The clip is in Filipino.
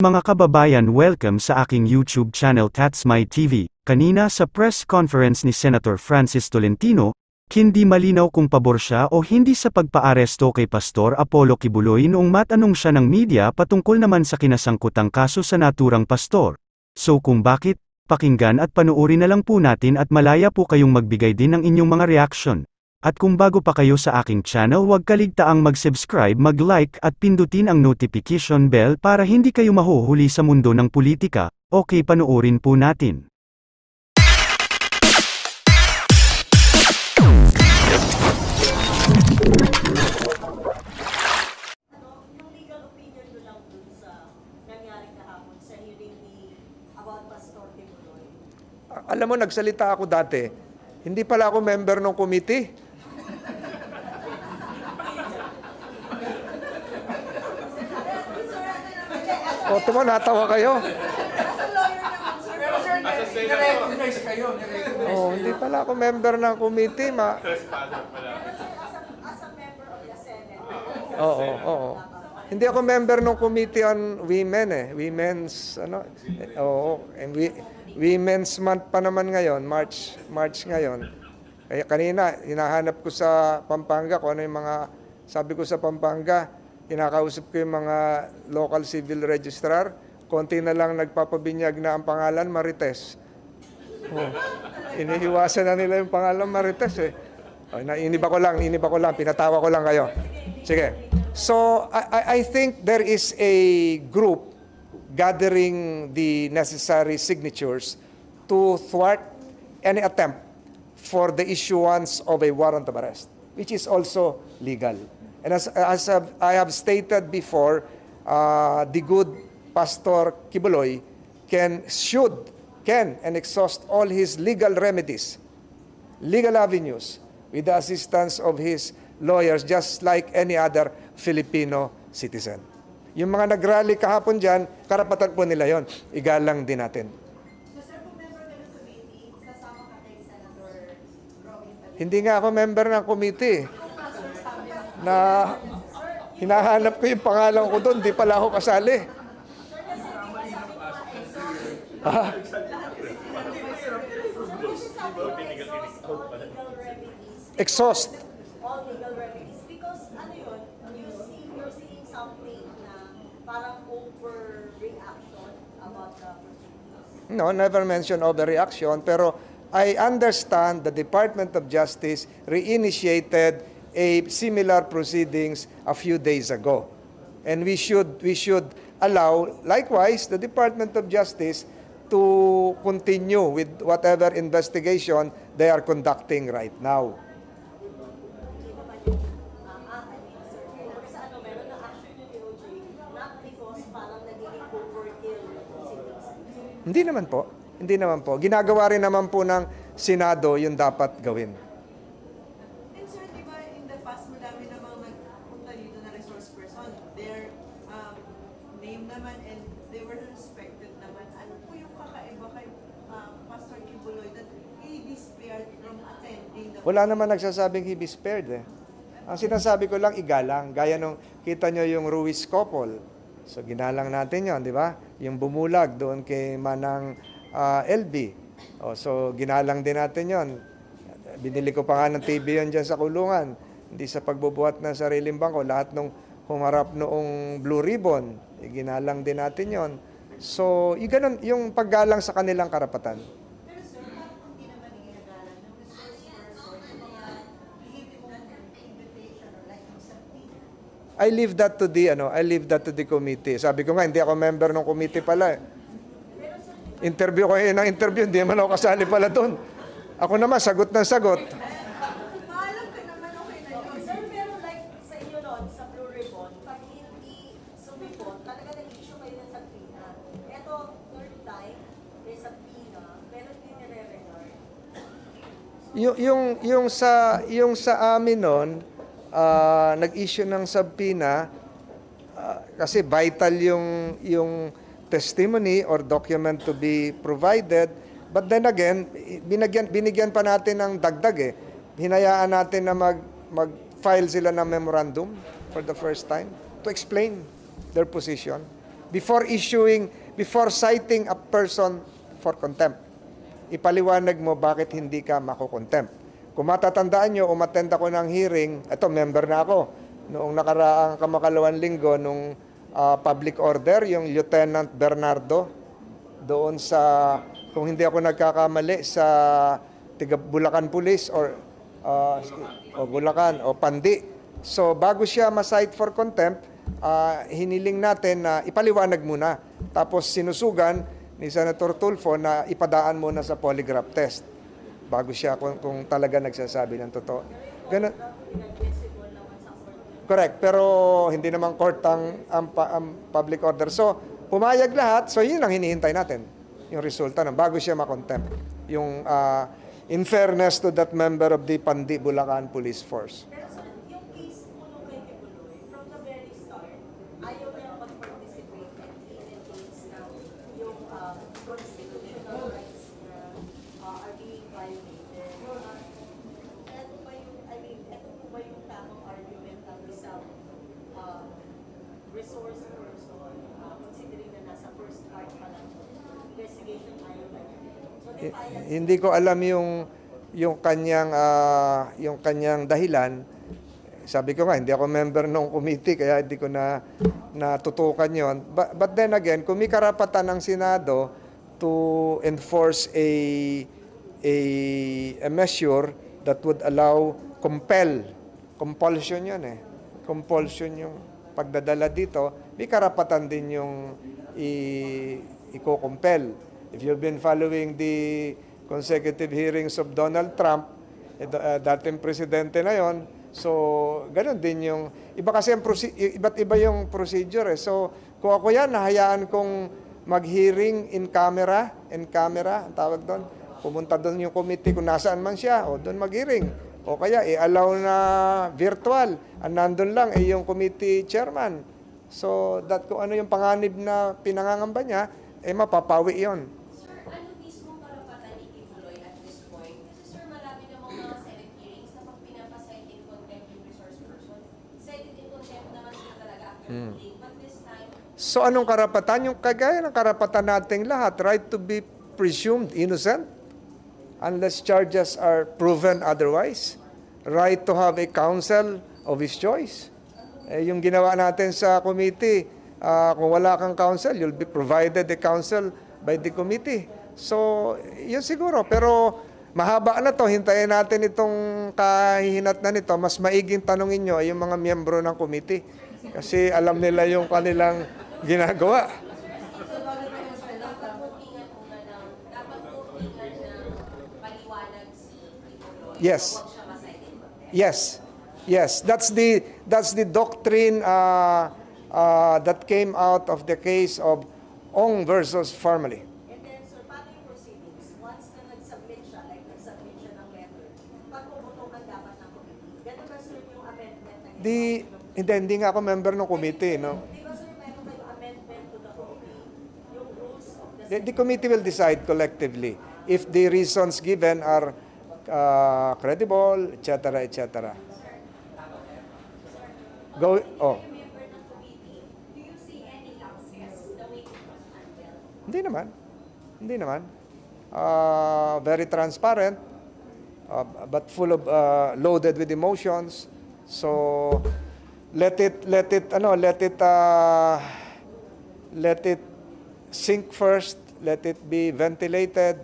Mga kababayan, welcome sa aking YouTube channel That's My TV. Kanina sa press conference ni Senator Francis Tolentino, hindi malinaw kung pabor siya o hindi sa pagpaaresto kay Pastor Apollo Kibuloy noong matanong siya ng media patungkol naman sa kinasangkutang kaso sa naturang pastor. So kung bakit, pakinggan at panuorin na lang po natin at malaya po kayong magbigay din ng inyong mga reaction. At kung bago pa kayo sa aking channel, huwag kaligtaang mag-subscribe, mag-like at pindutin ang notification bell para hindi kayo mahuhuli sa mundo ng politika. Okay, panuorin po natin. Alam mo, nagsalita ako dati. Hindi pala ako member ng committee. O, tuma, natawa kayo. Oh, hindi pala ako member ng committee. Oo. Hindi ako member ng committee on women Women's, Women's Month pa naman ngayon, March ngayon. Kaya kanina, hinahanap ko sa Pampanga kung ano yung mga, sabi ko sa Pampanga, kinakausap ko yung mga local civil registrar, konti na lang nagpapabinyag na ang pangalan, Marites. Oh, iniiwasan na nila yung pangalan, Marites eh. Oh, iniba ko lang, pinatawa ko lang kayo. Sige. So, I think there is a group gathering the necessary signatures to thwart any attempt for the issuance of a warrant of arrest, which is also legal. And as I have stated before, the good Pastor Kibuloy can and exhaust all his legal remedies, legal avenues, with the assistance of his lawyers, just like any other Filipino citizen. Yung mga nag-rally kahapon dyan, karapatan po nila yon. Igalang din natin. Hindi nga ako member ng committee. Na hinahanap ko yung pangalan ko doon, di pala ako kasali. Exhaust. All legal remedies. Because ano yun, you're seeing something na parang overreaction about the proceedings. No, never mention overreaction, pero I understand the Department of Justice reinitiated a similar proceedings a few days ago. And we should allow, likewise, the Department of Justice to continue with whatever investigation they are conducting right now. Hindi naman po. Ginagawa rin naman po ng Senado yung dapat gawin. And sir, di ba in the past madami namang nagpunta dito na resource person? Their name naman and they were respected naman. Ano po yung kakaiba kay Pastor Kibuloy that he be spared from attending the... Wala naman nagsasabing he be spared eh. Ang sinasabi ko lang, igalang. Gaya nung kita nyo yung Ruiz couple. So ginalang natin yon, di ba? Yung bumulag doon kay Manang LB. So ginalang din natin yon. Binili ko pa nga ng TV yon dyan sa kulungan. Hindi sa pagbubuhat ng sariling bangko. Lahat nung humarap noong Blue Ribbon, ginalang din natin yon. So yung paggalang sa kanilang karapatan. Pero sir, parang hindi naman ginagalan ng resource person yung mga invitation or like yung subpoena. I leave that to the committee. Sabi ko nga, hindi ako member ng committee pala eh. Interview ko ng interview, hindi naman ako kasali pala doon. Ako naman, sagot ng sagot. Maalam ka naman, okay na yun. Sir, pero like sa inyo noon, sa Blue Ribbon, pag hindi sumipot, talaga nag-issue kayo ng subpoena. Ito, third time, may subpoena, pero hindi nire-regard. Yung sa amin noon, nag-issue ng subpoena kasi vital yung testimony or document to be provided. But then again, binigyan pa natin ng dagdag eh. Hinayaan natin na mag-file sila ng memorandum for the first time to explain their position. before citing a person for contempt, ipaliwanag mo bakit hindi ka makukontempt. Kung matatandaan nyo, umattend ako ng hearing, ito, member na ako, noong nakaraang kamakalawang linggo, nung public order, yung Lieutenant Bernardo, doon sa, kung hindi ako nagkakamali, sa tiga Bulacan Police or Bulacan o Pandi. So bago siya ma-cite for contempt, hiniling natin na ipaliwanag muna. Tapos sinusugan ni Senator Tulfo na ipadaan muna sa polygraph test bago siya kung talaga nagsasabi ng totoo. Ganun. Correct, pero hindi naman court ang public order. So pumayag lahat, so yun ang hinihintay natin, yung resulta ng bago siya ma-contempt. Yung in fairness to that member of the Pandi Bulacan Police Force. Pero sir, yung case po nung kay Kibuloy, from the very start, ayaw niya mag-participate and in-engage na yung constitutional rights na are being violated. Ito ba yung, ito po ba yung tamang argument ng isang resource person, considering na nasa first part pa lang investigation ayaw na niya. So, defiance. Hindi ko alam yung kanyang dahilan. Sabi ko nga, hindi ako member ng committee, kaya hindi ko na natutukan yon. But then again, kung may karapatan ng Senado to enforce a measure that would allow, compulsion yun compulsion yung pagdadala dito, may karapatan din yung i-compel. If you've been following the consecutive hearings of Donald Trump, dating presidente na yon, so ganun din yung, iba kasi iba't iba yung procedure So kung ako yan, nahayaan kong mag-hearing in camera, ang tawag doon, pumunta doon yung committee kung nasaan man siya, o doon mag-hearing. O kaya, i-allow na virtual, nandun lang, yung committee chairman. So, kung ano yung panganib na pinangangamba niya, mapapawi yon. Sir, ano mismo karapatan ni Kibuloy at this point? Kasi sir, marami namang mga Senate hearings na pag pinapasite in contempt yung resource person, cited in contempt naman sila talaga after ruling. But this time, So, anong karapatan? Yung kagaya ng karapatan nating lahat, right to be presumed innocent unless charges are proven otherwise. Right to have a counsel of his choice. Yung ginawa natin sa committee, kung wala kang counsel, you'll be provided a counsel by the committee. So, yun siguro. Pero mahaba na to. Hintayin natin itong kahihinat na nito. Mas maiging tanongin nyo ay yung mga miyembro ng committee. Kasi alam nila yung kanilang ginagawa. Yes. That's the doctrine that came out of the case of Ong versus Farmally. And then, sir, paano yung proceedings? Once na nag-submit siya, like nag-submit siya ng letter, pagpuputukan dapat ng committee. Ganun ba, sir, yung amendment na Hindi nga ako member ng committee, no? Di ba, sir, meron kayong amendment to the committee, yung rules of the The committee will decide collectively if the reasons given are credible, etc., etc. Go. Oh. member ng committee, do you see any lapses the way it was handled? Hindi naman. Very transparent, but full of loaded with emotions. So let it sink first. Let it be ventilated.